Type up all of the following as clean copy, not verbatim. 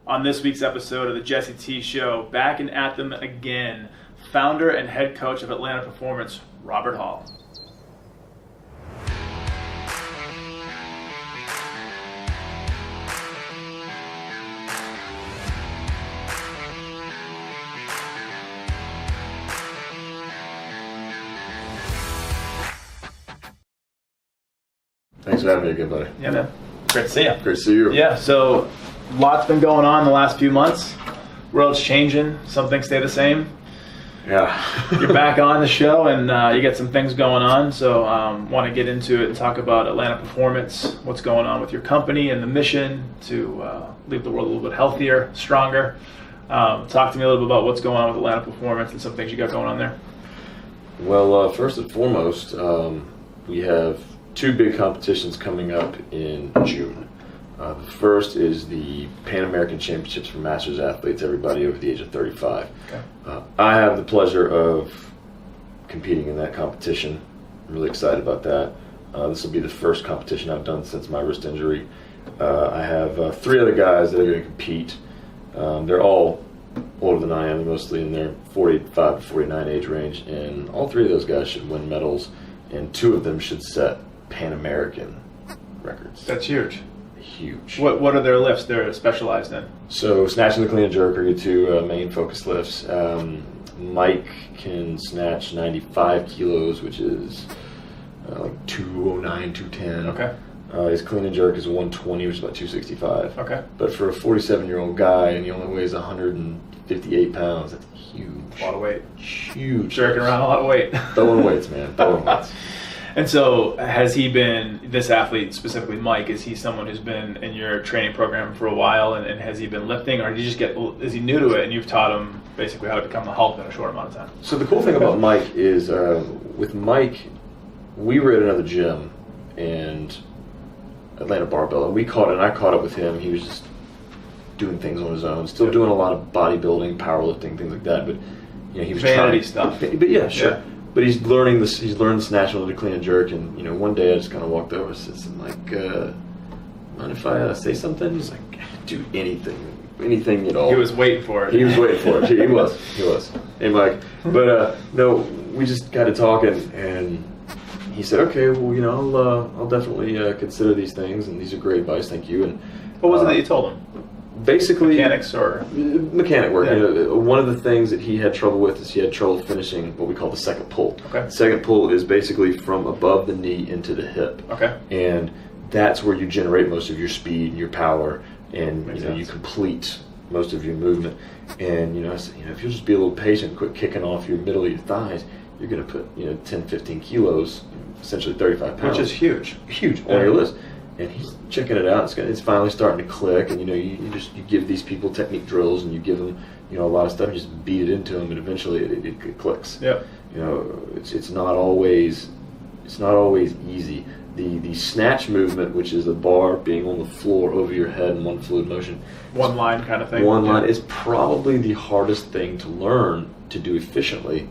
On this week's episode of the Jesse T Show, back and at them again, founder and head coach of Atlanta Performance, Robert Hall. Thanks for having me again, buddy. Yeah, man. Great to see you. Great to see you. Yeah, so lots been going on the last few months. World's changing. Some things stay the same. Yeah. You're back on the show, and you get some things going on. So want to get into it and talk about Atlanta Performance, what's going on with your company and the mission to leave the world a little bit healthier, stronger. Talk to me a little bit about what's going on with Atlanta Performance and some things you got going on there. Well, first and foremost, we have two big competitions coming up in June. The first is the Pan American Championships for Masters athletes, everybody over the age of 35. Okay. I have the pleasure of competing in that competition. I'm really excited about that. This will be the first competition I've done since my wrist injury. I have three other guys that are going to compete. They're all older than I am, mostly in their 45 to 49 age range, and all three of those guys should win medals, and two of them should set Pan American records. That's huge. Huge. What are their lifts they're specialized in? So snatch and the clean and jerk are your two main focus lifts. Mike can snatch 95 kilos, which is like 209, 210. Okay. His clean and jerk is 120, which is about 265. Okay. But for a 47-year-old guy and he only weighs 158 pounds, that's huge. A lot of weight. Huge. Jerking around a lot of weight. Throwing weights, man. Throwing weights. And so has he been, this athlete specifically, Mike, is he someone who's been in your training program for a while, and has he been lifting, or did you just is he new to it and you've taught him basically how to become a Hulk in a short amount of time? So the cool thing about Mike is with Mike, we were at another gym and Atlanta Barbell, and I caught up with him. He was just doing things on his own, still doing a lot of bodybuilding, powerlifting, things like that, but you know, he was vanity trying stuff. But yeah, sure. Yeah. But he's learning this. He's learned the snatch and the clean and jerk. And you know, one day I just kind of walked over and said, "Like, mind if I say something?" He's like, "Do anything at all." He was waiting for it. He was waiting for it. He was. Hey, Mike. But no, we just got to talking, and he said, "Okay, well, you know, I'll definitely consider these things, and these are great advice. Thank you." And what was it that you told him? Basically, mechanics or mechanic work. Yeah. You know, one of the things that he had trouble with is he had trouble finishing what we call the second pull. Okay. Second pull is basically from above the knee into the hip. Okay. And that's where you generate most of your speed and your power, and Makes you know sense. you complete most of your movement. And I said, if you'll just be a little patient, quit kicking off your middle of your thighs, you're going to put 10, 15 kilos, essentially 35 pounds, which is huge. on your list. And he's checking it out. It's finally starting to click. And you give these people technique drills, and you give them a lot of stuff. You just beat it into them, and eventually it clicks. Yep. It's not always easy. The snatch movement, which is the bar being on the floor over your head in one fluid motion, One line kind of thing. One line is probably the hardest thing to learn to do efficiently,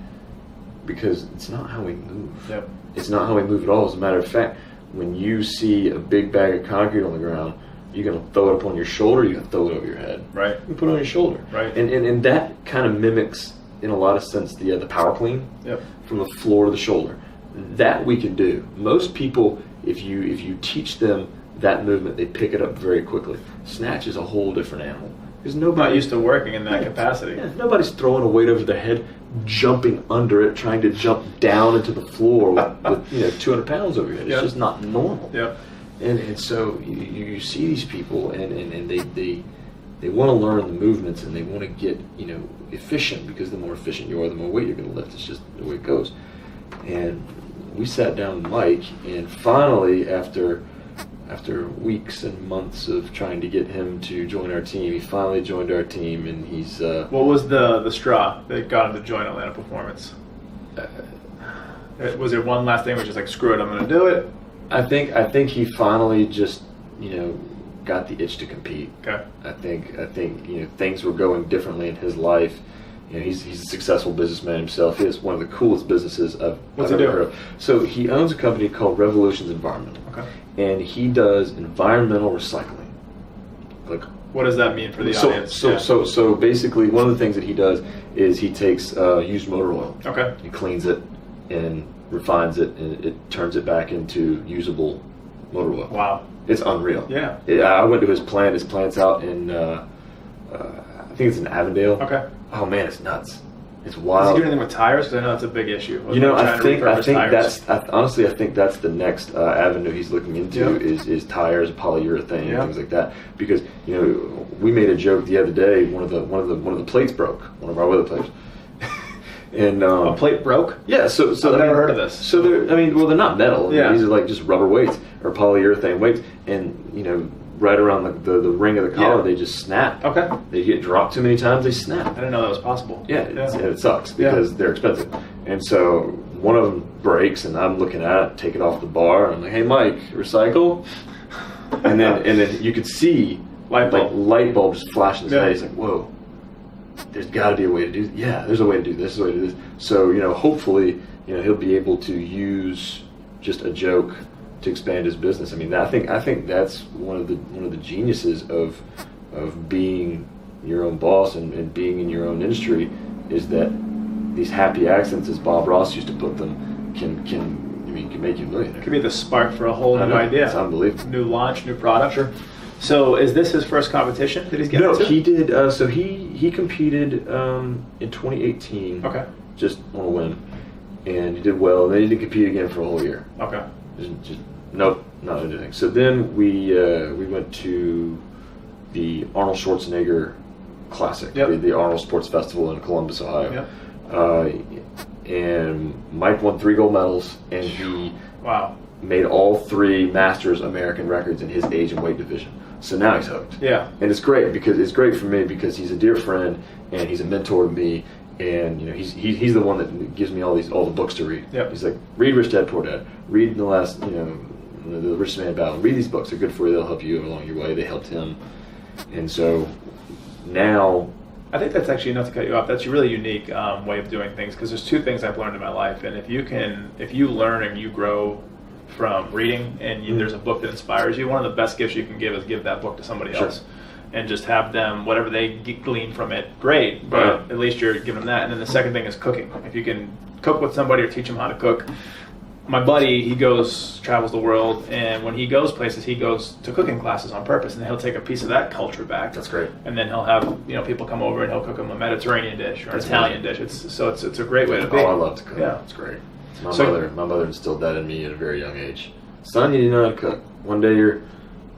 because it's not how we move. Yep. It's not how we move at all. As a matter of fact, when you see a big bag of concrete on the ground, you're going to throw it up on your shoulder, you're going to throw it over your head. Right. You put it on your shoulder. Right. And that kind of mimics, in a lot of sense, the power clean. Yep. From the floor to the shoulder. That we can do. Most people, if you teach them that movement, they pick it up very quickly. Snatch is a whole different animal. Because Not used to working in that capacity. Yeah, nobody's throwing a weight over their head, jumping under it, trying to jump down into the floor with 200 pounds over your head. It's just not normal. Yep. And so you see these people, and they want to learn the movements, and they want to get efficient, because the more efficient you are, the more weight you're going to lift. It's just the way it goes. And we sat down with Mike, and finally, after weeks and months of trying to get him to join our team, he finally joined our team, and he's... What was the straw that got him to join Atlanta Performance? Was there one last thing, which is like, screw it, I'm going to do it? I think he finally just, got the itch to compete. Okay. I think things were going differently in his life. He's a successful businessman himself. He has one of the coolest businesses I've ever heard of. So he owns a company called Revolutions Environmental. Okay. And he does environmental recycling, like What does that mean for the audience? So basically, one of the things that he does is he takes used motor oil. Okay. He cleans it and refines it, and it turns it back into usable motor oil. Wow. It's unreal. Yeah. I went to his plant. His plant's out in, I think it's in Avondale. Okay. Oh man, it's nuts. It's Does wild. he do anything with tires? Because I know that's a big issue. You know, I think tires. honestly, I think that's the next avenue he's looking into is tires, polyurethane, and things like that. Because we made a joke the other day. One of the plates broke. One of our weather plates. And a plate broke? Yeah. So I've never heard of this. So they're not metal. Yeah. These are like just rubber weights or polyurethane weights, and right around the ring of the collar, they just snap. Okay. They get dropped too many times, they snap. I didn't know that was possible. Yeah, it sucks because they're expensive. And so one of them breaks, and I'm looking at it, take it off the bar, and I'm like, "Hey, Mike, recycle." And then you could see light bulb just flash in his face, like, "Whoa, there's got to be a way to do this." Yeah, there's a way to do this. There's a way to do this. So hopefully, he'll be able to use just a joke to expand his business. I mean, I think that's one of the geniuses of being your own boss and being in your own industry, is that these happy accidents, as Bob Ross used to put them, can make you a millionaire. Could be the spark for a whole new idea. It's unbelievable. New launch, new product. Sure. So is this his first competition that he's getting into? No, he did. So he competed in 2018. Okay. Just on a whim, and he did well. And then he didn't compete again for a whole year. Okay. Just nope, not anything. So then we went to the Arnold Schwarzenegger Classic, the Arnold Sports Festival in Columbus, Ohio. And Mike won 3 gold medals, and he made all 3 Masters American records in his age and weight division. So now he's hooked. Yeah. And it's great for me because he's a dear friend and he's a mentor to me. And he's the one that gives me all the books to read. Yep. He's like, read Rich Dad Poor Dad, read the last the Richest Man Battle. Read these books; they're good for you. They'll help you along your way. They helped him, and so now I think that's actually, not to cut you off, that's a really unique way of doing things, because there's 2 things I've learned in my life, and if you learn and you grow from reading, and there's a book that inspires you, one of the best gifts you can give is give that book to somebody else. And just have them, whatever they glean from it, great, but at least you're giving them that. And then the second thing is cooking. If you can cook with somebody or teach them how to cook. My buddy, he travels the world, and when he goes places, he goes to cooking classes on purpose, and he'll take a piece of that culture back. That's great. And then he'll have people come over and he'll cook them a Mediterranean dish or an Italian dish. It's a great way to be. Oh, I love to cook. Yeah, it's great. My mother instilled that in me at a very young age. Son, you need to know how to cook. One day you're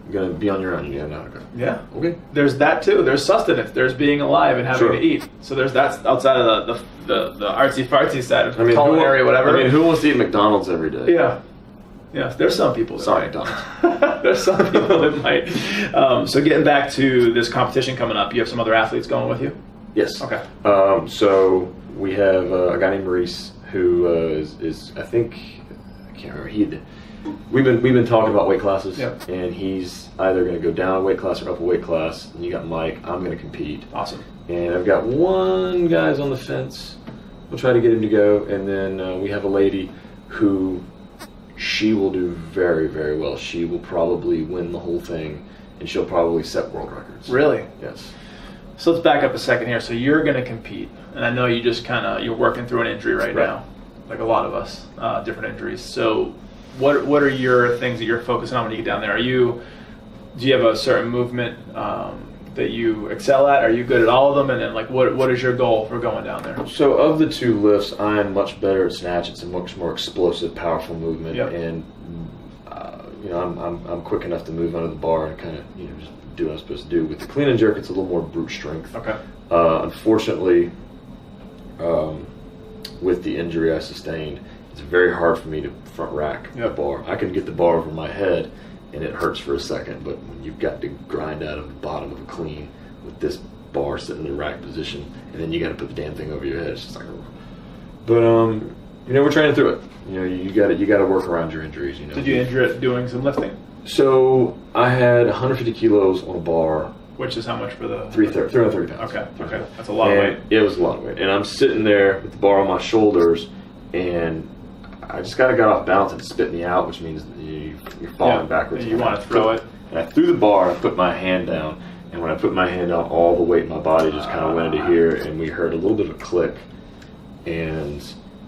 going to be on your own. You know how to cook. Yeah. Okay. There's that too. There's sustenance. There's being alive and having to eat. So that's outside of the artsy fartsy side of culinary, whatever. I mean, who wants to eat McDonald's every day? Yeah. Yeah. There's some people that might. McDonald's. There's some people that might. So getting back to this competition coming up, you have some other athletes going with you? Yes. Okay. So we have a guy named Maurice who is I think, I can't remember. We've been talking about weight classes, and he's either going to go down a weight class or up a weight class. And you got Mike. I'm going to compete. Awesome. And I've got one guy's on the fence. We'll try to get him to go. And then we have a lady who she will do very, very well. She will probably win the whole thing, and she'll probably set world records. Really? Yes. So let's back up a second here. So you're going to compete, and I know you just you're working through an injury right now, like a lot of us, different injuries. So what are your things that you're focusing on when you get down there? Do you have a certain movement that you excel at? Are you good at all of them? And then what is your goal for going down there? So of the 2 lifts, I am much better at snatch. It's a much more explosive, powerful movement, and I'm quick enough to move under the bar and kind of just do what I'm supposed to do. With the clean and jerk, it's a little more brute strength. Okay. Unfortunately, with the injury I sustained, it's very hard for me to front rack the bar. I can get the bar over my head, and it hurts for a second, but when you've got to grind out of the bottom of a clean with this bar sitting in the rack position, and then you got to put the damn thing over your head, it's just like, but we're training through it. You got to work around your injuries. Did you injure it doing some lifting? So I had 150 kilos on a bar. Which is how much for the 330 pounds. Okay, that's a lot of weight. It was a lot of weight, and I'm sitting there with the bar on my shoulders, and I just got off balance and it spit me out, which means you're falling backwards. And you want to throw it. And I threw the bar, I put my hand down, And when I put my hand out, all the weight in my body just kind of went into here, and we heard a little bit of a click. And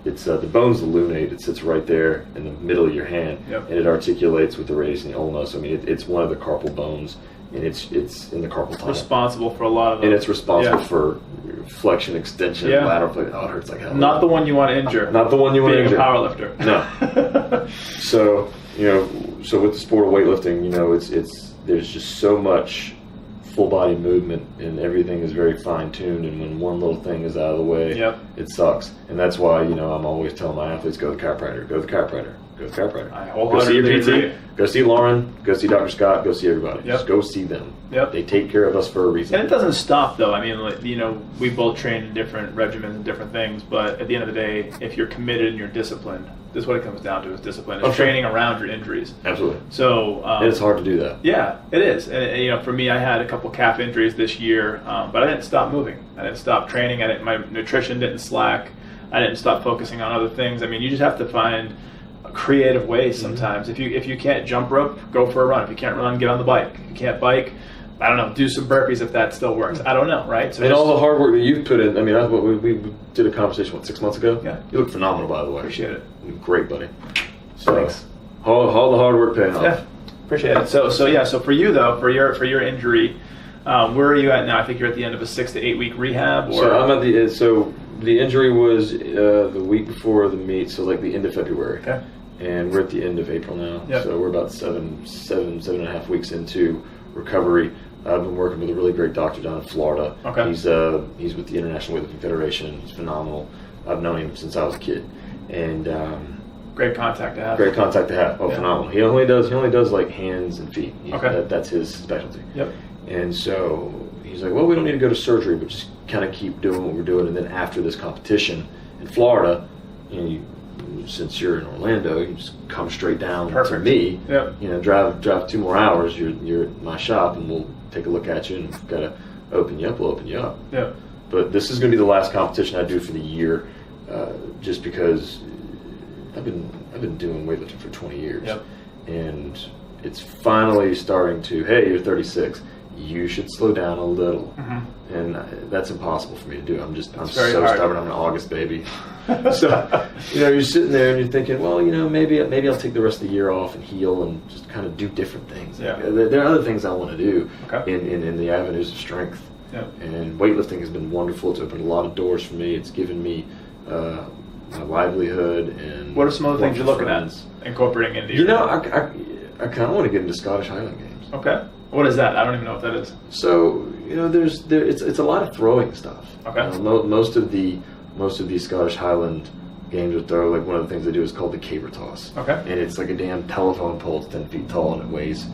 it's the bone's the lunate. It sits right there in the middle of your hand, and it articulates with the radius and the ulna. So I mean, it's one of the carpal bones, and it's in the carpal tunnel. Responsible for a lot of them. And it's responsible for flexion, extension, lateral flexion. Oh, it hurts like hell. Not the one you want to injure. Not the one you want to injure. Being a power lifter. No. So, so with the sport of weightlifting, there's just so much full body movement, and everything is very fine tuned, and when one little thing is out of the way, it sucks. And that's why, I'm always telling my athletes, go to the chiropractor, go to the chiropractor, go to the chiropractor. Go see your PT, go see Lauren, go see Dr. Scott, go see everybody. Just go see them. They take care of us for a reason. And it doesn't stop, though. I mean, we both train in different regimens and different things, but at the end of the day, if you're committed and you're disciplined, this is what it comes down to, is discipline. It's training around your injuries. Absolutely. So and it's hard to do that. Yeah, it is. And for me, I had a couple calf injuries this year, but I didn't stop moving. I didn't stop training. My nutrition didn't slack. I didn't stop focusing on other things. I mean, you just have to find creative ways sometimes. If you can't jump rope, go for a run. If you can't run, get on the bike. If you can't bike, I don't know, do some burpees if that still works. I don't know, right? So and all the hard work that you've put in. I mean, that's what we did a conversation, 6 months ago? Yeah. You look phenomenal, by the way. Appreciate it. Great, buddy. So, thanks. All the hard work paying off. Yeah, appreciate it. So for you though, for your injury, where are you at now? I think you're at the end of a 6 to 8 week rehab. Or? So I'm at the injury was the week before the meet, so like the end of February. Okay. And we're at the end of April now. Yep. So we're about seven and a half weeks into recovery. I've been working with a really great doctor down in Florida. Okay. He's with the International Weightlifting Federation. He's phenomenal. I've known him since I was a kid, and great contact to have. Great contact to have. Oh, phenomenal. He only does like hands and feet. That's his specialty. Yep. And so he's like, well, we don't need to go to surgery, but just kind of keep doing what we're doing. And then after this competition in Florida, since you're in Orlando, you just come straight down to me. Yep. Drive 2 more hours. You're at my shop, and we'll take a look at you. And if we've got to open you up, we'll open you up. Yeah. But this is going to be the last competition I do for the year, just because I've been doing weightlifting for 20 years, and it's finally starting to. Hey, you're 36. You should slow down a little, and that's impossible for me to do. I'm so stubborn. I'm an August baby. So you're sitting there and you're thinking, well, maybe I'll take the rest of the year off and heal and just kind of do different things. Yeah. There are other things I want to do in the avenues of strength. Yeah. And weightlifting has been wonderful. It's opened a lot of doors for me. It's given me my livelihood. And what are some other things you're looking at incorporating into your? I kind of want to get into Scottish Highland Games. Okay. What is that? I don't even know what that is. So it's a lot of throwing stuff. Okay. Most of these Scottish Highland games are throw. Like one of the things they do is called the caber toss. Okay. And it's like a damn telephone pole. It's 10 feet tall and it weighs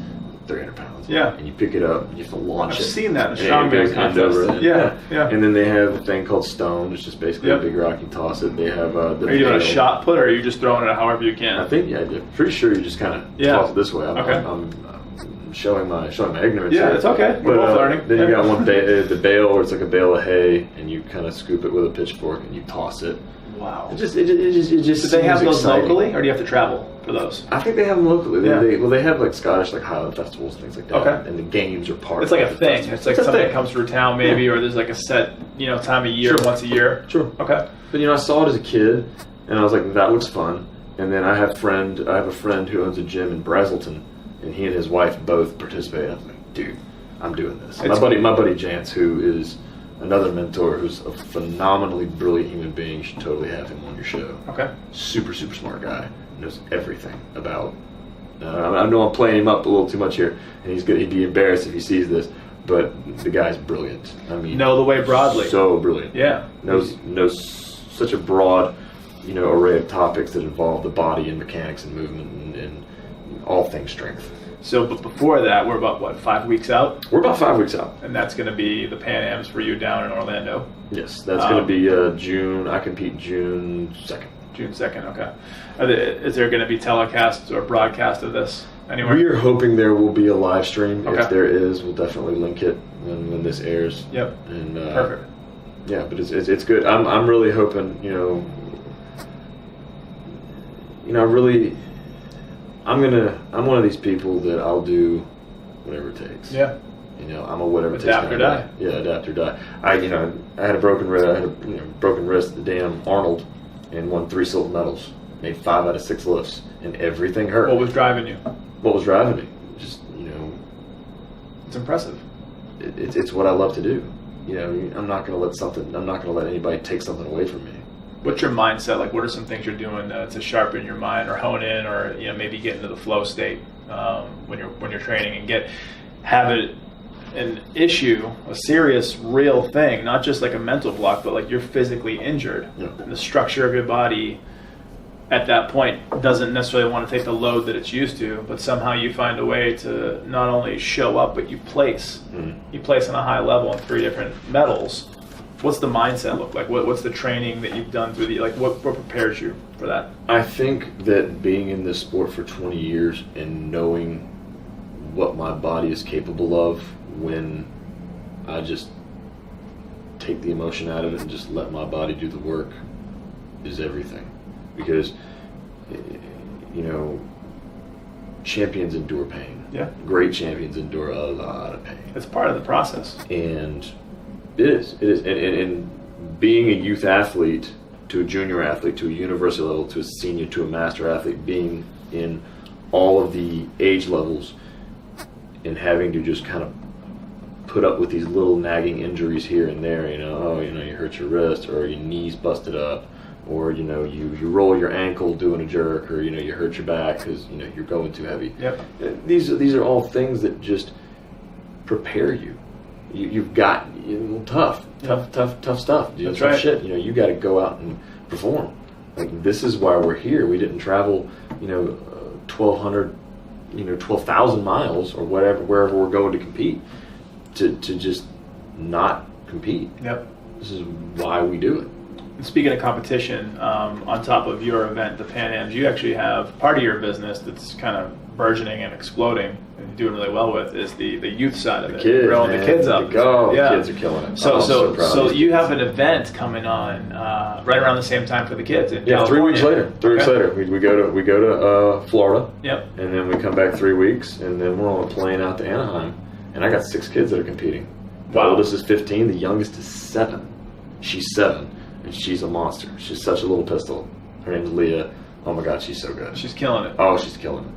300 pounds. Yeah. And you pick it up and you have to launch it. I've seen that in a strongman contest. Yeah. And then they have a thing called stone. It's just basically a big rock. You can toss it. They have Are you doing a shot put, or are you just throwing it however you can? I think I'm pretty sure you just kind of toss it this way. I'm showing my ignorance. Yeah, it's okay. We're both learning. Then you got one the bale, where it's like a bale of hay, and you kind of scoop it with a pitchfork and you toss it. Wow. It just. Do they have those locally, or do you have to travel for those? I think they have them locally. Yeah. They have like Scottish like Highland festivals and things like that. Okay. And the games are part. It's like a thing. It's like something that comes through town maybe, or there's like a set time of year, once a year. Sure. Okay. But I saw it as a kid, and I was like, that looks fun. And then I have a friend who owns a gym in Brazelton. And he and his wife both participated. I was like, dude, I'm doing this. My buddy Jance, who is another mentor, who's a phenomenally brilliant human being. You should totally have him on your show. Okay. Super, super smart guy. Knows everything about. I know I'm playing him up a little too much here, and he'd be embarrassed if he sees this. But the guy's brilliant. I mean, know the way broadly. So brilliant. Yeah. Knows such a broad, array of topics that involve the body and mechanics and movement and all things strength. So, but before that, we're about, 5 weeks out? We're about 5 weeks out. And that's going to be the Pan Ams for you down in Orlando? Yes, that's going to be June. I compete June 2nd. June 2nd, okay. Is there going to be telecasts or broadcast of this anywhere? We are hoping there will be a live stream. Okay. If there is, we'll definitely link it when this airs. Yep. And perfect. Yeah, but it's good. I'm really hoping, I'm one of these people that I'll do whatever it takes. Yeah. You know, I'm a whatever it takes Adapt or die. Yeah, adapt or die. I had a broken wrist. I had a broken wrist at the damn Arnold, and won 3 silver medals. Made 5 out of 6 lifts, and everything hurt. What was driving you? What was driving me? Just It's impressive. It's what I love to do. You know, I'm not going to let anybody take something away from me. What's your mindset? Like, what are some things you're doing to sharpen your mind or hone in, or maybe get into the flow state when you're training and have it an issue, a serious, real thing, not just like a mental block, but like you're physically injured. Yeah. And the structure of your body at that point doesn't necessarily want to take the load that it's used to, but somehow you find a way to not only show up, but you place. You place on a high level in 3 different metals. What's the mindset look like? What's the training that you've done through what prepares you for that? I think that being in this sport for 20 years and knowing what my body is capable of when I just take the emotion out of it and just let my body do the work is everything. Because, champions endure pain. Yeah. Great champions endure a lot of pain. It's part of the process. And it is. And being a youth athlete to a junior athlete to a university level to a senior to a master athlete, being in all of the age levels and having to just kind of put up with these little nagging injuries here and there, you hurt your wrist or your knee's busted up, or you roll your ankle doing a jerk, or you hurt your back because you're going too heavy. Yep. These are all things that just prepare you. You've got tough stuff. That's right. Shit. You got to go out and perform. Like, this is why we're here. We didn't travel 1,200, 12,000 miles or wherever we're going to compete to just not compete. Yep. This is why we do it. And speaking of competition, on top of your event, the Pan Ams, you actually have part of your business that's kind of burgeoning and exploding and doing really well with is the youth side of it. Kids, growing man. the kids up. The kids are killing it. So you have an event coming on right around the same time for the kids in California. 3 weeks later. 3 weeks later, we go to Florida. Yep. And then we come back 3 weeks, and then we're on a plane out to Anaheim. And I got 6 kids that are competing. The oldest is 15. The youngest is 7. She's 7, and she's a monster. She's such a little pistol. Her name's Leah. Oh my God, she's so good. She's killing it. Oh, she's killing it.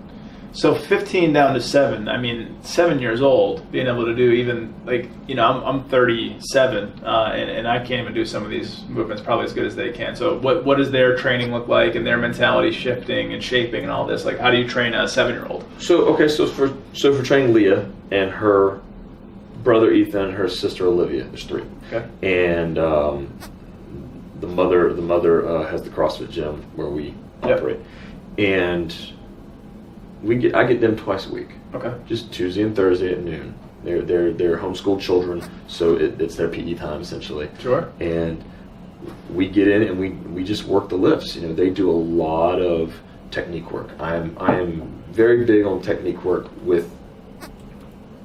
So 15 down to 7. I mean, 7 years old, being able to do even I'm 37, and I can't even do some of these movements probably as good as they can. So what does their training look like, and their mentality shifting and shaping and all this? Like, how do you train a 7-year-old? So for training Leah and her brother Ethan and her sister Olivia, there's 3. Okay. And the mother has the CrossFit gym where we operate, and I get them twice a week. Okay. Just Tuesday and Thursday at noon. They're homeschooled children, so it's their PE time essentially. Sure. And we get in and we just work the lifts. They do a lot of technique work. I am very big on technique work with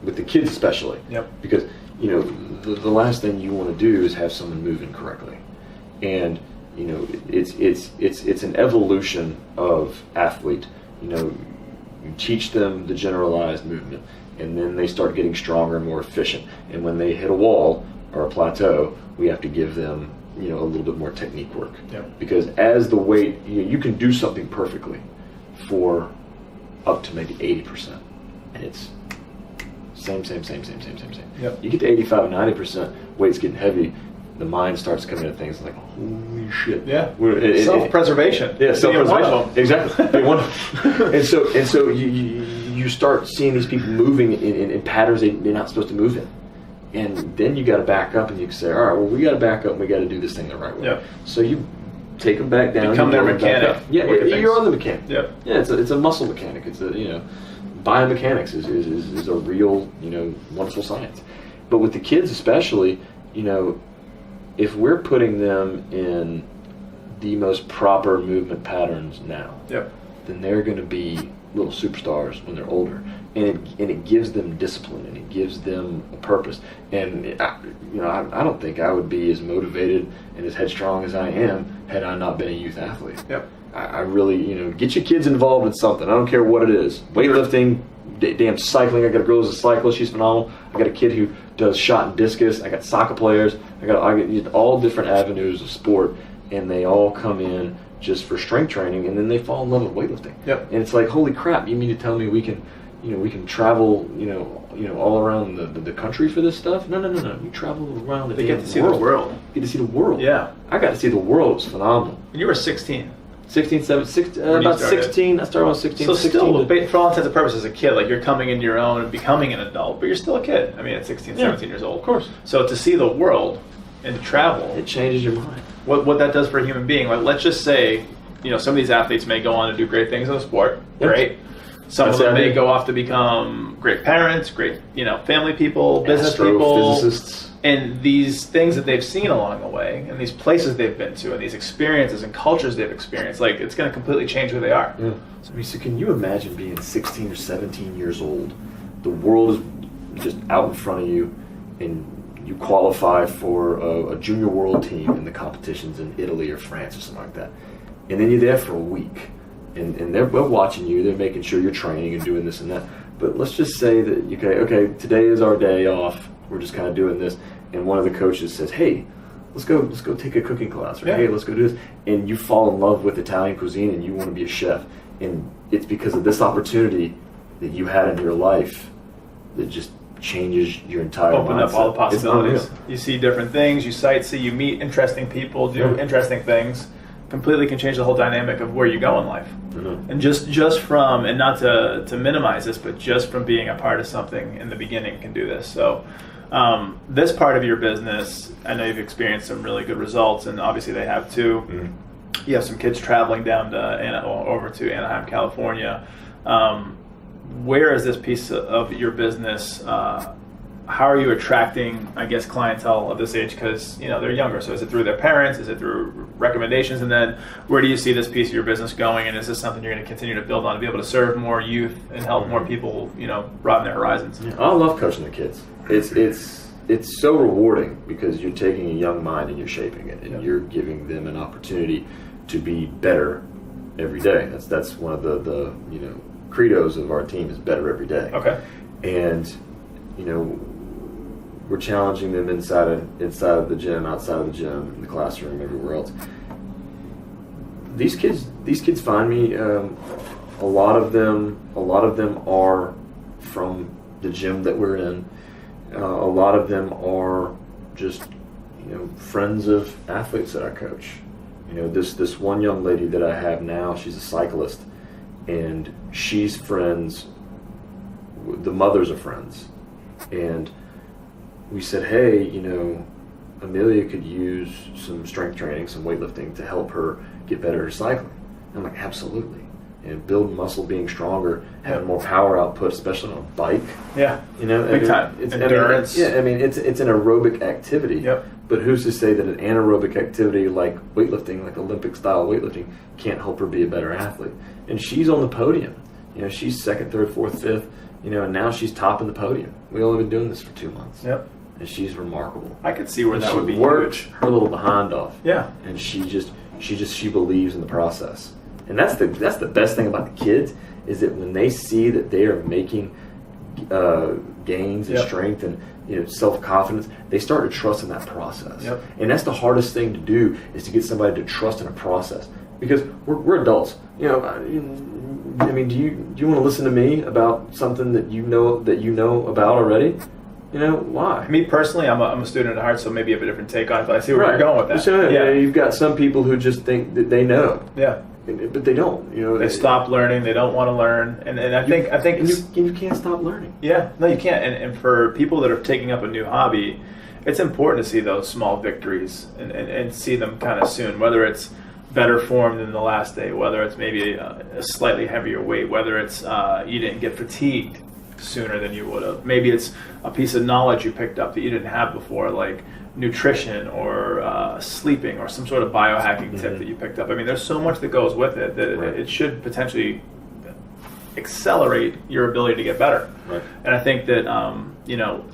the kids especially. Yep. Because the last thing you want to do is have someone move incorrectly, and it's an evolution of athlete. You teach them the generalized movement, and then they start getting stronger and more efficient. And when they hit a wall or a plateau, we have to give them, a little bit more technique work. Yep. Because as the weight, you can do something perfectly for up to maybe 80%, and it's same. Yep. You get to 85 and 90%, weight's getting heavy. The mind starts coming at things like, holy shit. Yeah. Self-preservation. Yeah, self-preservation. Exactly. And so you start seeing these people moving in patterns they're not supposed to move in. And then you got to back up and you can say, all right, well, we got to back up and we got to do this thing the right way. Yep. So you take them back down. Become their mechanic. Yeah, you're on the mechanic. Yep. Yeah, it's a muscle mechanic. It's biomechanics is a real, wonderful science. But with the kids especially, if we're putting them in the most proper movement patterns now, yep, then they're going to be little superstars when they're older, and it gives them discipline and it gives them a purpose. And I don't think I would be as motivated and as headstrong as I am had I not been a youth athlete. Yep. I really, get your kids involved in something. I don't care what it is. Weightlifting, damn cycling. I got a girl who's a cyclist. She's phenomenal. I got a kid who does shot and discus. I got soccer players. I got all different avenues of sport, and they all come in just for strength training, and then they fall in love with weightlifting. Yep. And it's like, holy crap! You mean to tell me we can travel, all around the country for this stuff? No. You travel around the They damn get to see the world. You get to see the world. Yeah. I got to see the world. It was phenomenal. And you were 16. 16, 17, When you about started. 16. I started when I was 16. So 16 still, to- for all intents and purposes, as a kid, like you're coming into your own and becoming an adult, but you're still a kid. I mean, at 16, 17 years old. Of course. So to see the world and to travel, It changes your mind. what that does for a human being. Like, let's just say, some of these athletes may go on to do great things in the sport. Yep. Great. Some That's of them the may idea. go off to become great parents, great, family people, business people. Astrophysicists. And these things that they've seen along the way, and these places they've been to, and these experiences and cultures they've experienced, like, it's going to completely change who they are. Yeah. So can you imagine being 16 or 17 years old? The world is just out in front of you, and you qualify for a junior world team in the competitions in Italy or France or something like that. And then you're there for a week, and they're watching you. They're making sure you're training and doing this and that. But let's just say that, okay, today is our day off. We're just kind of doing this. And one of the coaches says, hey, let's go take a cooking class, or hey, let's go do this. And you fall in love with Italian cuisine and you want to be a chef. And it's because of this opportunity that you had in your life that just changes your entire Open mindset. up all the possibilities. It's unreal. You see different things, you sightsee, you meet interesting people, do interesting things. Completely can change the whole dynamic of where you go in life. Mhm. And just from, and not to minimize this, but just from being a part of something in the beginning can do this. So this part of your business, I know you've experienced some really good results, and obviously they have too. Mhm. You have some kids traveling down to over to Anaheim, California. Where is this piece of your business? How are you attracting, I guess, clientele of this age? Because they're younger. So is it through their parents? Is it through recommendations? And then where do you see this piece of your business going? And is this something you're going to continue to build on to be able to serve more youth and help more people, broaden their horizons? Yeah, I love coaching the kids. It's so rewarding because you're taking a young mind and you're shaping it, and you're giving them an opportunity to be better every day. That's one of the credos of our team is better every day. Okay. And we're challenging them inside of the gym, outside of the gym, in the classroom, everywhere else. These kids find me. A lot of them are from the gym that we're in. A lot of them are just friends of athletes that I coach. This one young lady that I have now, she's a cyclist, and she's friends. The mothers are friends, and we said, hey, Amelia could use some strength training, some weightlifting to help her get better at cycling. And I'm like, absolutely. And build muscle, being stronger, having more power output, especially on a bike. Yeah. Big time. Endurance. It's an aerobic activity. Yep. But who's to say that an anaerobic activity like weightlifting, like Olympic style weightlifting, can't help her be a better athlete? And she's on the podium. She's second, third, fourth, fifth. And now she's topping the podium. We've only been doing this for 2 months. Yep. And she's remarkable. I could see where And that she would be worked huge. her little behind off. Yeah. And she believes in the process. And that's the best thing about the kids is that when they see that they are making gains in strength and self-confidence, they start to trust in that process. Yep. And that's the hardest thing to do is to get somebody to trust in a process, because we're adults. Do you want to listen to me about something that you know about already? Why? Me personally, I'm a student at heart, so maybe you have a different take on it, but I see where you're going with that. So, you've got some people who just think that they know. Yeah. But they don't. They stop learning. They don't want to learn, and I think you can't stop learning. Yeah, no, you can't. And for people that are taking up a new hobby, it's important to see those small victories and see them kind of soon. Whether it's better form than the last day, whether it's maybe a slightly heavier weight, whether it's you didn't get fatigued sooner than you would have. Maybe it's a piece of knowledge you picked up that you didn't have before, like nutrition or sleeping or some sort of biohacking tip that you picked up. I mean, there's so much that goes with it that it should potentially accelerate your ability to get better. Right. And I think that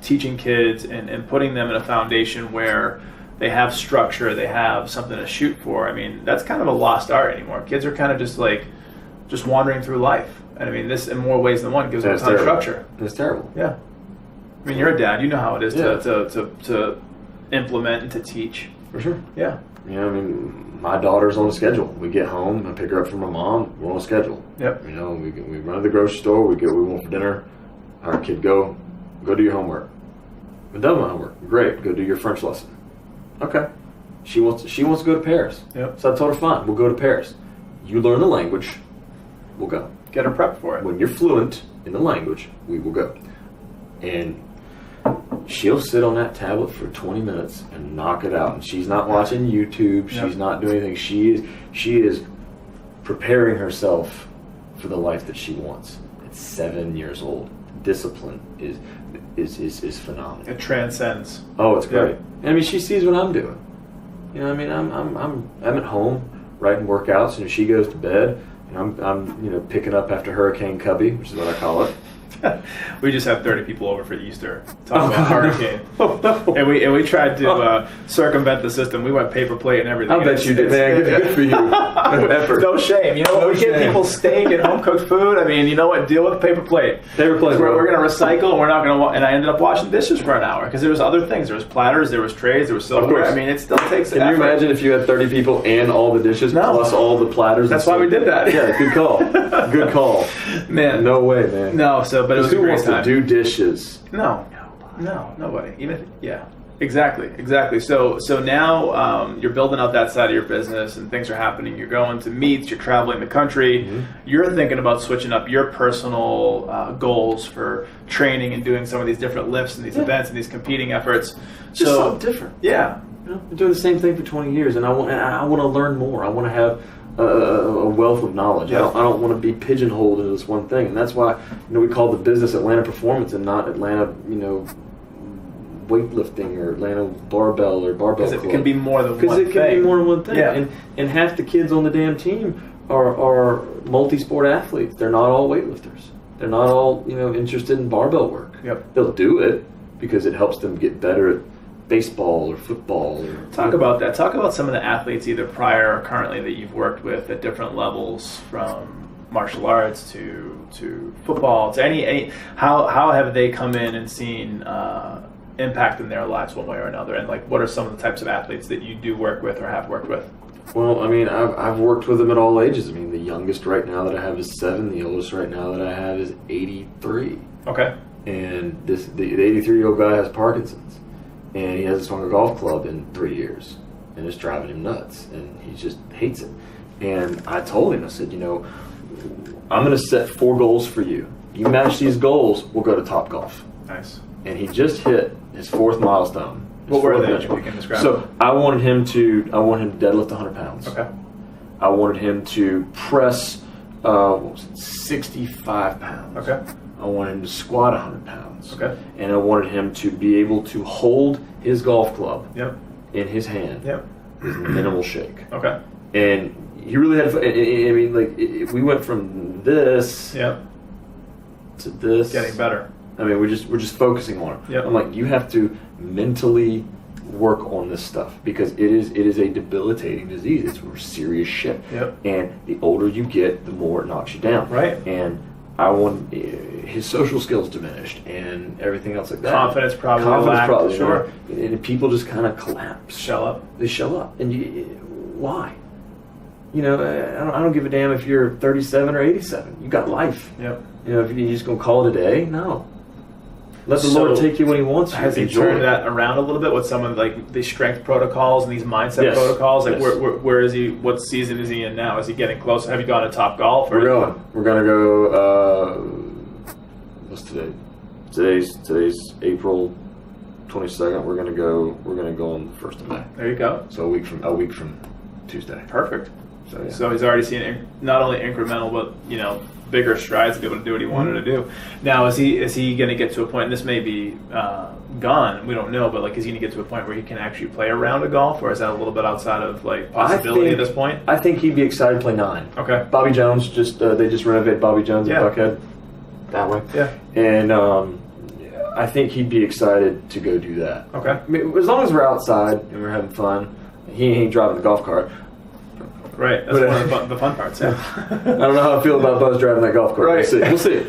teaching kids and putting them in a foundation where they have structure, they have something to shoot for. I mean, that's kind of a lost art anymore. Kids are kind of just wandering through life. And I mean, this in more ways than one gives them a ton of structure. It's terrible. Yeah. I mean, you're a dad. You know how it is Yeah. to implement and to teach. For sure. Yeah. You know, I mean, my daughter's on a schedule. We get home, I pick her up from her mom. We're on a schedule. Yep. You know, we run to the grocery store. We want for dinner. Our kid, go do your homework. I'm done with my homework. Great. Go do your French lesson. Okay. She wants to go to Paris. Yep. So I told her, fine, we'll go to Paris. You learn the language. We'll go. Get her prepped for it. When you're fluent in the language, we will go. And she'll sit on that tablet for 20 minutes and knock it out. And she's not watching YouTube. She's not doing anything. She is preparing herself for the life that she wants. At 7 years old, discipline is phenomenal. It transcends. Oh, it's great. I mean, she sees what I'm doing. You know, I mean, I'm at home writing workouts, and she goes to bed, and I'm picking up after Hurricane Cubby, which is what I call it. We just had 30 people over for Easter talking about hurricane. And we tried to circumvent the system. We went paper plate and everything. I bet you did, man. Good for you. Effort. No shame. You know what? We give people steak and home cooked food. I mean, you know what? Deal with paper plate. Paper plate. We're going to recycle, and we're not going to. And I ended up washing dishes for an hour because there was other things. There was platters, there was trays, there was silverware. I mean, it still takes. Can you imagine if you had 30 people and all the dishes plus all the platters? That's why we did that. Yeah, good call. Good call. Man, no way, man. No, but it was a who great wants time. to do dishes? No, nobody. Exactly. So now you're building out that side of your business, and things are happening. You're going to meets. You're traveling the country. Mm-hmm. You're thinking about switching up your personal goals for training and doing some of these different lifts and these events and these competing efforts. Just something different. Yeah, I've been doing the same thing for 20 years, and I want to learn more. I want to have a wealth of knowledge. Yeah. I don't want to be pigeonholed into this one thing, and that's why we call the business Atlanta Performance and not Atlanta weightlifting or Atlanta Barbell or Barbell Club. Because it can be more than one thing. Because it can be more than one thing. Yeah. And half the kids on the damn team are multi-sport athletes. They're not all weightlifters. They're not all interested in barbell work. Yep. They'll do it because it helps them get better at baseball or football. Talk about that. Talk about some of the athletes either prior or currently that you've worked with at different levels, from martial arts to football to any how have they come in and seen impact in their lives one way or another, and what are some of the types of athletes that you do work with or have worked with? Well, I mean, I've worked with them at all ages. I mean, the youngest right now that I have is 7. The oldest right now that I have is 83. Okay. And the 83-year-old guy has Parkinson's, and he hasn't swung a golf club in 3 years, and it's driving him nuts, and he just hates it. And I told him, I said, I'm going to set 4 goals for you. You match these goals, we'll go to Topgolf. Nice. And he just hit his 4th milestone. What were they? If you can describe. So I wanted him to deadlift 100 pounds. Okay. I wanted him to press 65 pounds. Okay. I wanted him to squat 100 pounds. Okay. And I wanted him to be able to hold his golf club in his hand with minimal shake. Okay. And he really had fun. I mean, if we went from this to this. Getting better. I mean, we're just focusing on it. Yep. I'm like, you have to mentally work on this stuff because it is a debilitating disease. It's serious shit. Yep. And the older you get, the more it knocks you down. Right. And his social skills diminished and everything else like that. Confidence probably. Sure. And people just kind of collapse. Shell up. They shell up. And why? I don't give a damn if you're 37 or 87. You got life. Yep. If you're just gonna call it a day, no. Let the Lord take you when He wants you. Has He turned that around a little bit with some of these strength protocols and these mindset protocols? Where is he? What season is he in now? Is he getting close? Have you gone to Topgolf? We're going. We're gonna go. What's today? Today's April 22nd. We're gonna go on the 1st of May. There you go. So a week from Tuesday. Perfect. So, so he's already seen not only incremental, but bigger strides to be able to do what he wanted to do. Now, is he going to get to a point? And this may be gone. We don't know, but is he going to get to a point where he can actually play a round of golf, or is that a little bit outside of possibility at this point? I think he'd be excited to play 9. Okay. Bobby Jones they just renovated Bobby Jones in Buckhead. That way. Yeah. And I think he'd be excited to go do that. Okay. I mean, as long as we're outside and we're having fun, he ain't driving the golf cart. Right. That's one of the fun parts. Yeah. I don't know how I feel about Buzz driving that golf cart. Right. We'll see.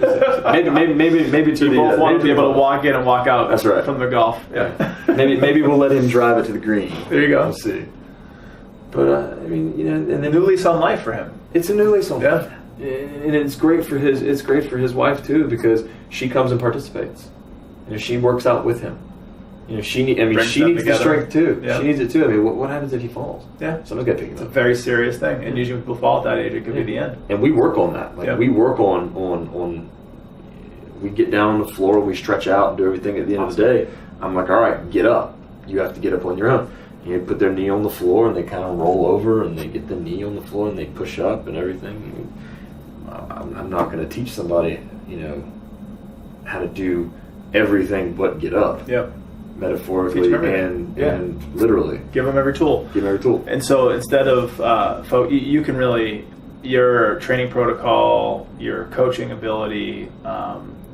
Maybe to You the both want to be able to golf. walk in and walk out. That's right. From the golf. Yeah. Maybe we'll let him drive it to the green. There you go. We'll see. But I mean, and then New lease on life for him. it's a new lease on Yeah. life. And it's great for his wife too, because she comes and participates. She works out with him. She needs the together. strength too. Yeah. She needs it too. I mean, what happens if he falls? Yeah. Someone's got to pick him It's a up. very serious thing, and usually when people fall at that age, it could be the end. And we work on that. Yeah. We work on. We get down on the floor, we stretch out, and do everything. At the end of the day, I'm like, all right, get up. You have to get up on your own. You put their knee on the floor, and they kind of roll over, and they get the knee on the floor, and they push up, and everything. I'm not going to teach somebody, how to do everything but get up. Yep. Metaphorically Teach them everything. and literally. Give them every tool. Give them every tool. And so instead of, you can really, your training protocol, your coaching ability,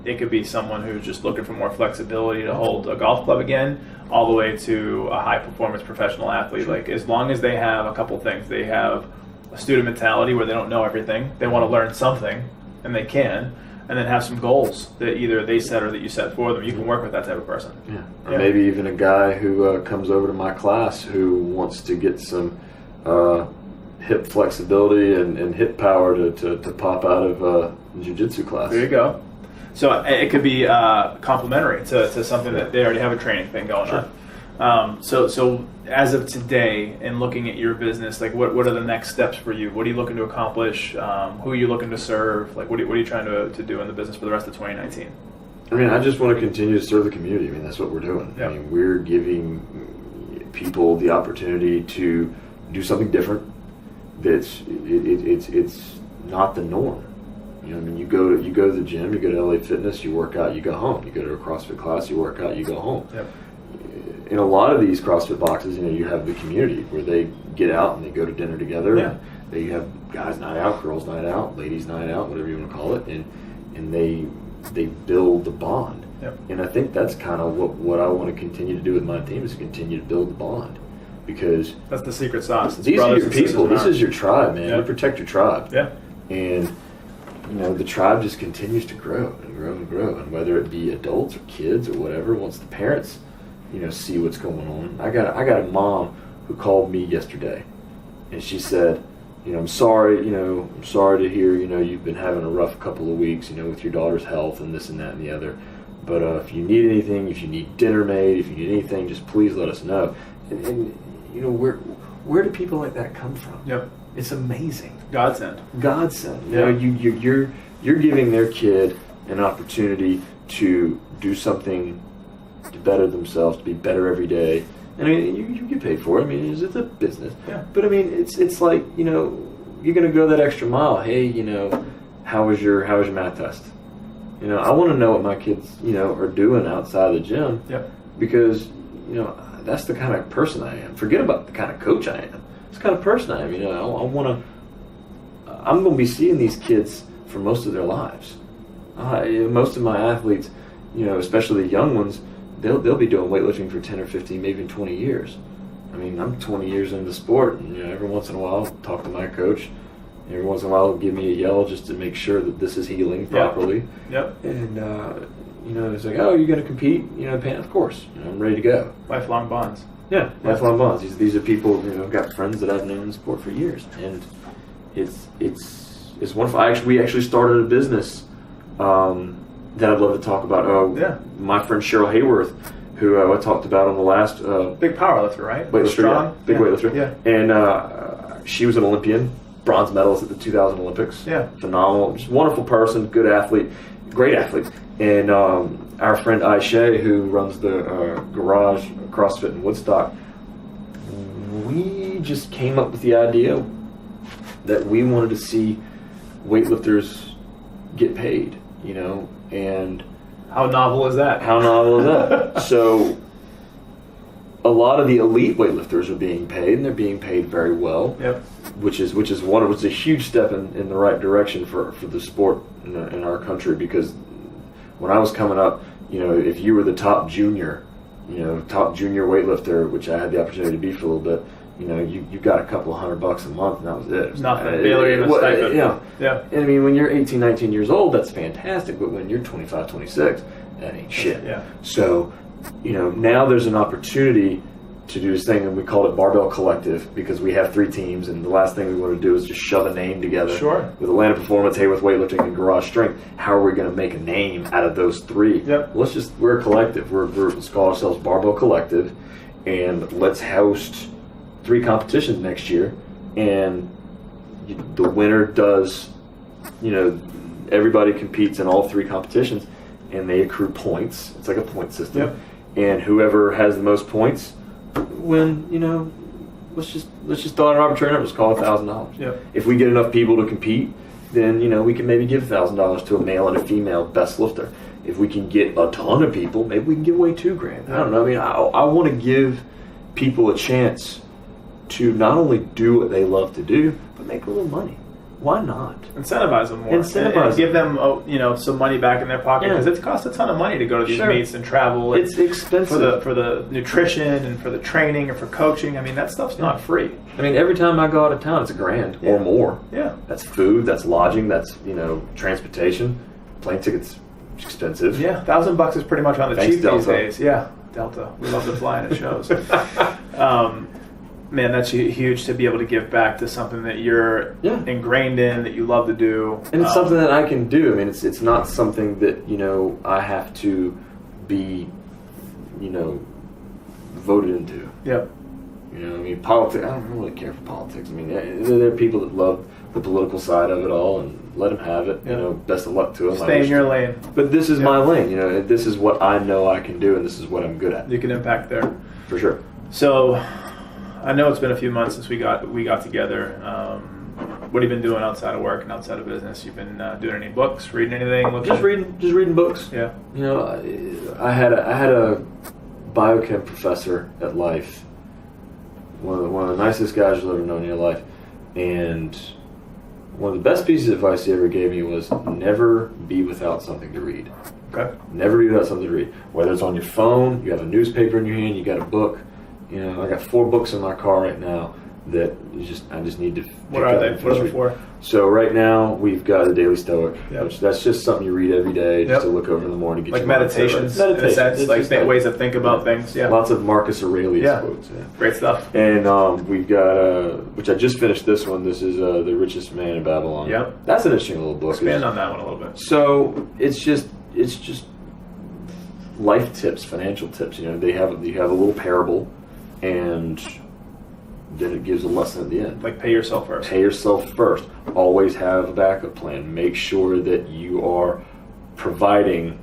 it could be someone who's just looking for more flexibility to hold a golf club again, all the way to a high performance professional athlete. Like, as long as they have a couple things, they have a student mentality where they don't know everything, they want to learn something, and they can, and then have some goals that either they set or that you set for them. You can work with that type of person. Yeah. Or maybe even a guy who comes over to my class who wants to get some hip flexibility and hip power to pop out of jiu-jitsu class. There you go. So it could be complementary to something that they already have a training thing going on. So as of today, and looking at your business, like what are the next steps for you? What are you looking to accomplish? Who are you looking to serve? Like what are you trying to do in the business for the rest of 2019? I mean, I just want to continue to serve the community. I mean, that's what we're doing. Yep. I mean, we're giving people the opportunity to do something different. It's not the norm. I mean, you go to the gym, you go to LA Fitness, you work out, you go home. You go to a CrossFit class, you work out, you go home. Yep. In a lot of these CrossFit boxes, you have the community where they get out and they go to dinner together. Yeah. They have guys' night out, girls' night out, ladies' night out, whatever you want to call it, and they build the bond. Yep. And I think that's kind of what I want to continue to do with my team, is continue to build the bond, because That's the secret sauce. It's these are brothers your and sisters people. in This arms. is your tribe, man. Yeah. You protect your tribe. Yeah. And the tribe just continues to grow and grow and grow. And whether it be adults or kids or whatever, once the parents, see what's going on. I got a mom who called me yesterday, and she said, I'm sorry, I'm sorry to hear, you've been having a rough couple of weeks, with your daughter's health and this and that and the other. But if you need anything, if you need dinner made, if you need anything, just please let us know. And where do people like that come from? Yep. It's amazing. Godsend. Godsend. Yeah. You're giving their kid an opportunity to do something to better themselves, to be better every day. And I mean, you get paid for it. I mean, it's a business. Yeah. But I mean, it's like, you're going to go that extra mile. Hey, how was your math test? I want to know what my kids, are doing outside the gym. Yep. Because, that's the kind of person I am. Forget about the kind of coach I am. It's the kind of person I am. I'm going to be seeing these kids for most of their lives. Most of my athletes, especially the young ones, they'll be doing weightlifting for 10 or 15, maybe even 20 years. I mean, I'm 20 years into the sport, and every once in a while I'll talk to my coach. Every once in a while he'll give me a yell just to make sure that this is healing properly. Yep. And it's like, oh, you're going to compete? Of course. I'm ready to go. Lifelong bonds. Yeah, lifelong bonds. These are people, I've got friends that I've known in the sport for years, and it's wonderful. We actually started a business that I'd love to talk about. My friend Cheryl Hayworth, who I talked about on the last Big powerlifter, right? weightlifter, Strong. big weightlifter. Yeah. And she was an Olympian, bronze medalist at the 2000 Olympics. Yeah. Phenomenal, just wonderful person, good athlete, great athlete. And our friend Aisha, who runs the Garage CrossFit in Woodstock, we just came up with the idea that we wanted to see weightlifters get paid, and How novel is that? how novel is that? So a lot of the elite weightlifters are being paid, and they're being paid very well. Yep. Which is a huge step in the right direction for the sport in our country, because when I was coming up, if you were the top junior weightlifter, which I had the opportunity to be for a little bit, you got a couple of $100 a month, and that was it. Nothing. Barely even a stipend. Yeah. And I mean, when you're 18, 19 years old, that's fantastic. But when you're 25, 26, that ain't shit. Yeah. So, now there's an opportunity to do this thing, and we called it Barbell Collective because we have 3 teams, and the last thing we want to do is just shove a name together. Sure. With Atlanta Performance, Hayworth Weightlifting, and Garage Strength. How are we going to make a name out of those 3? Yep. We're a collective. Let's call ourselves Barbell Collective, and let's host 3 competitions next year, and the winner does, everybody competes in all 3 competitions, and they accrue points. It's like a point system. Yep. And whoever has the most points win, let's just throw out an arbitrary number, let's call it $1,000. Yep. If we get enough people to compete, then we can maybe give $1,000 to a male and a female best lifter. If we can get a ton of people, maybe we can give away $2,000. I don't know. I mean, I want to give people a chance to not only do what they love to do, but make a little money. Why not? Incentivize them more. And give them, some money back in their pocket, because it costs a ton of money to go to these meets and travel. It's expensive for the nutrition and for the training and for coaching. I mean, that stuff's not free. I mean, every time I go out of town, it's $1,000 or more. Yeah. That's food. That's lodging. That's transportation. Plane tickets expensive. Yeah, $1,000 is pretty much on the cheap Delta. these days. Yeah, Delta. We love to fly and it shows. Man, that's huge to be able to give back to something that you're ingrained in, that you love to do. And it's something that I can do. I mean, it's not something that, I have to be, voted into. Yep. I mean, politics, I don't really care for politics. I mean, there are people that love the political side of it all, and let them have it. Best of luck to them. Stay in your lane. But this is my lane. This is what I know I can do, and this is what I'm good at. You can impact there. For sure. So, I know it's been a few months since we got together. What have you been doing outside of work and outside of business? You've been doing any books, reading anything? Just reading books. Yeah. I had a biochem professor at Life, one of the nicest guys you'll ever know in your life, and one of the best pieces of advice he ever gave me was never be without something to read. Okay. Never be without something to read. Whether it's on your phone, you have a newspaper in your hand, you got a book. I got 4 books in my car right now that I just need to. What are they? What are they for? So right now we've got the Daily Stoic, yep. which that's just something you read every day just to look over in the morning. Get like your meditations, in a sense, like ways to think about things. Yeah. Lots of Marcus Aurelius quotes. Yeah. Great stuff. And we've got which I just finished this one. This is The Richest Man in Babylon. Yep. That's an interesting little book. Expand on that one a little bit. So it's just life tips, financial tips. You have a little parable, and then it gives a lesson at the end. Like pay yourself first. Pay yourself first. Always have a backup plan. Make sure that you are providing.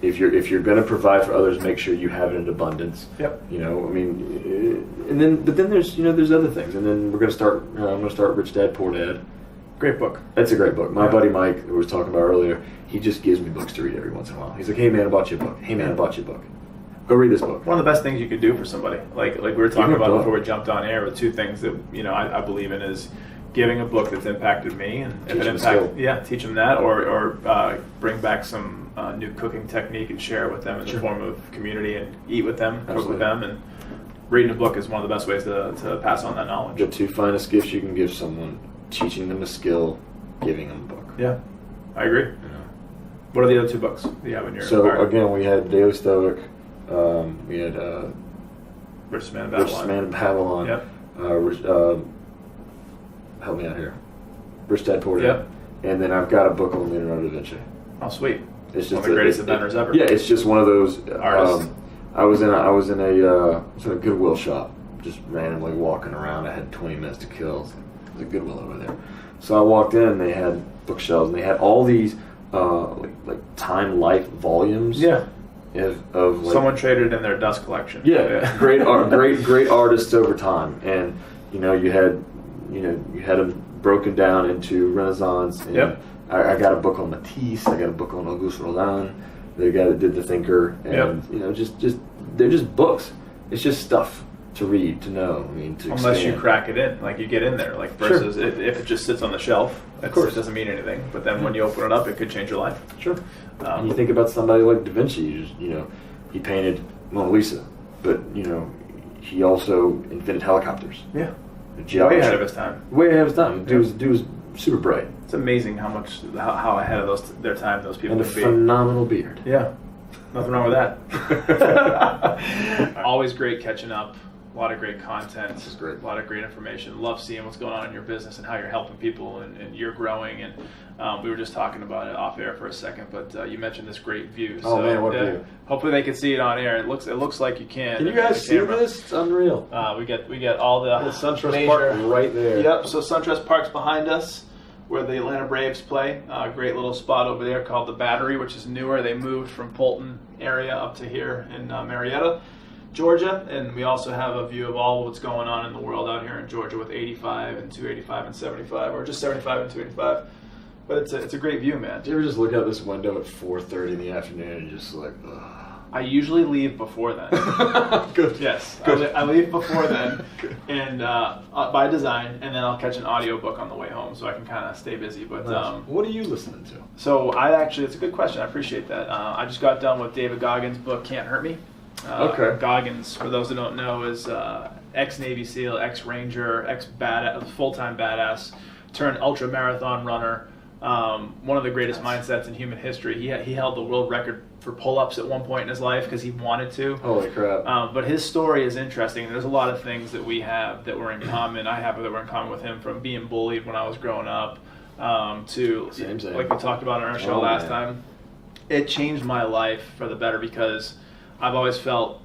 If you're going to provide for others, make sure you have it in abundance. Yep. I mean, but then there's other things. And then we're going to start. I'm going to start Rich Dad Poor Dad. Great book. That's a great book. My buddy Mike, who we was talking about earlier, he just gives me books to read every once in a while. He's like, "Hey man, I bought you a book. Hey man, I bought you a book. Go read this book." One of the best things you could do for somebody, like we were talking about before we jumped on air, with 2 things that I believe in is giving a book that's impacted me, and if it impacts, teach them that, or bring back some new cooking technique and share it with them in the form of community, and eat with them, cook with them, and reading a book is one of the best ways to pass on that knowledge. The 2 finest gifts you can give someone: teaching them a skill, giving them a book. Yeah, I agree. What are the other 2 books that you have in your environment? Again, we had Daily Stoic. We had Richest Man in Babylon. Yep. Help me out here. Rich Dad Poor Dad. Yep. And then I've got a book on Leonardo da Vinci. Oh, sweet! It's just one of the greatest inventors ever. Yeah, it's just one of those artists. I was in a Goodwill shop, just randomly walking around. I had 20 minutes to kill. There's a Goodwill over there, so I walked in, and they had bookshelves, and they had all these like Time Life volumes. Yeah. Of someone traded in their dust collection. Yeah. great artists over time, and you had them broken down into Renaissance. And I got a book on Matisse. I got a book on Auguste Rodin, the guy that did The Thinker, and just they're just books. It's just stuff to read, to know. I mean, to unless you crack it in, like you get in there, like versus if it just sits on the shelf, of course it doesn't mean anything. But then when you open it up, it could change your life. Sure. And you think about somebody like Da Vinci. He painted Mona Lisa, but he also invented helicopters. Yeah. Way ahead of his time. Way ahead of his time. Dude was super bright. It's amazing how ahead of their time those people And a can be. phenomenal beard. Yeah. Nothing wrong with that. Always great catching up. A lot of great content. This is great. A lot of great information. Love seeing what's going on in your business and how you're helping people and you're growing. And we were just talking about it off air for a second, but you mentioned this great view. Oh man, what view! Hopefully they can see it on air. It looks like you can. Can you guys see this? It's unreal. We get all the SunTrust Park right there. Yep. So SunTrust Park's behind us, where the Atlanta Braves play. Great little spot over there called the Battery, which is newer. They moved from Polton area up to here in Marietta, Georgia, and we also have a view of all what's going on in the world out here in Georgia with 85 and 285 and 75, or just 75 and 285. But it's a great view, man. Do you ever just look out this window at 4:30 in the afternoon and you're just like, ugh. I usually leave before then. Good. Yes. Good. I leave before then, and by design, and then I'll catch an audiobook on the way home so I can kind of stay busy. But nice. What are you listening to? So it's a good question. I appreciate that. I just got done with David Goggins' book, Can't Hurt Me. Okay. Goggins, for those that don't know, is ex-Navy SEAL, ex-Ranger, full-time badass, turned ultra-marathon runner. One of the greatest mindsets in human history. He held the world record for pull-ups at one point in his life because he wanted to. Holy crap. But his story is interesting. There's a lot of things that we have that were in common. I have that were in common with him, from being bullied when I was growing up to, same. like we talked about on our show last time. It changed my life for the better because I've always felt,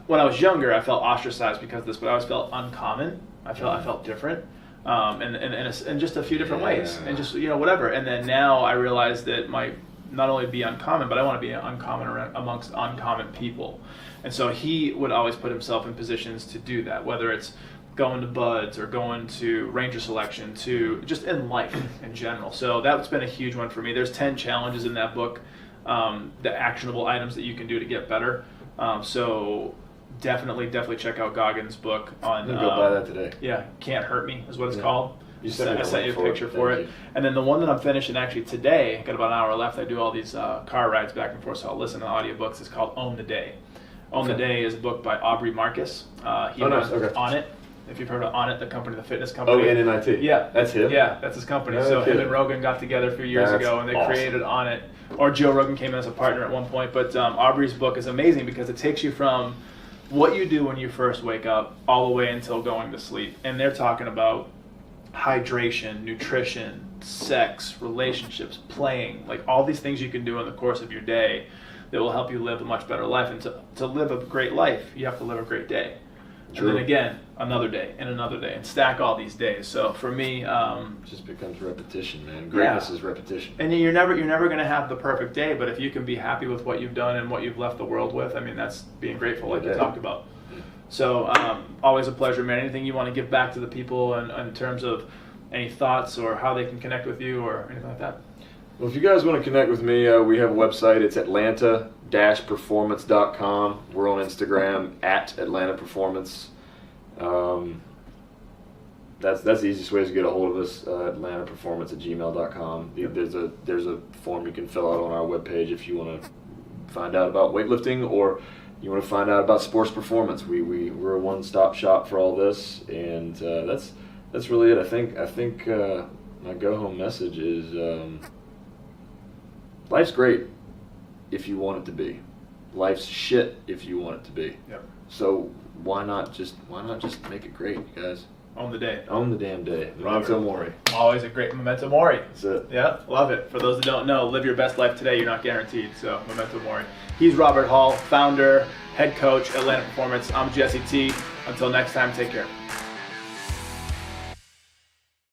when I was younger, I felt ostracized because of this, but I always felt uncommon. I felt different. In just a few different ways, and just whatever. And then now I realize that might not only be uncommon, but I want to be uncommon amongst uncommon people. And so he would always put himself in positions to do that, whether it's going to buds or going to ranger selection, to just in life in general. So that's been a huge one for me. There's 10 challenges in that book, the actionable items that you can do to get better. So definitely check out Goggins' book on. I'm gonna go buy that today. Yeah, Can't Hurt Me is what it's called. I sent you a picture for it. And then the one that I'm finishing actually today, got about an hour left. I do all these car rides back and forth, so I'll listen to audiobooks. It's called Own the Day. Own the Day is a book by Aubrey Marcus. He runs On It. If you've heard of On It, the company, the fitness company. Oh, NNIT. Yeah. That's him? Yeah, that's his company. So him and Rogan got together a few years ago, and they created On It. Or Joe Rogan came in as a partner at one point. But Aubrey's book is amazing because it takes you from what you do when you first wake up all the way until going to sleep. And they're talking about hydration, nutrition, sex, relationships, playing, like all these things you can do in the course of your day that will help you live a much better life. And to live a great life, you have to live a great day. True. And then again, another day and another day, and stack all these days. So for me, it just becomes repetition, man. Greatness is repetition. And you're never going to have the perfect day, but if you can be happy with what you've done and what you've left the world with, I mean, that's being grateful, like you talked about. So always a pleasure, man. Anything you want to give back to the people in terms of any thoughts or how they can connect with you or anything like that? Well, if you guys want to connect with me, we have a website. It's Atlanta-performance.com. We're on Instagram at Atlanta Performance. That's the easiest way to get a hold of us. AtlantaPerformance@gmail.com. There's a form you can fill out on our webpage if you want to find out about weightlifting or you want to find out about sports performance. We're a one-stop shop for all this, and that's really it. I think my go-home message is life's great if you want it to be. Life's shit if you want it to be. Yep. So why not just make it great, you guys? Own the day. Own the damn day. Memento mori. Always a great memento mori. That's it. Yeah, love it. For those that don't know, live your best life today. You're not guaranteed. So memento mori. He's Robert Hall, founder, head coach, Atlanta Performance. I'm Jesse T. Until next time, take care.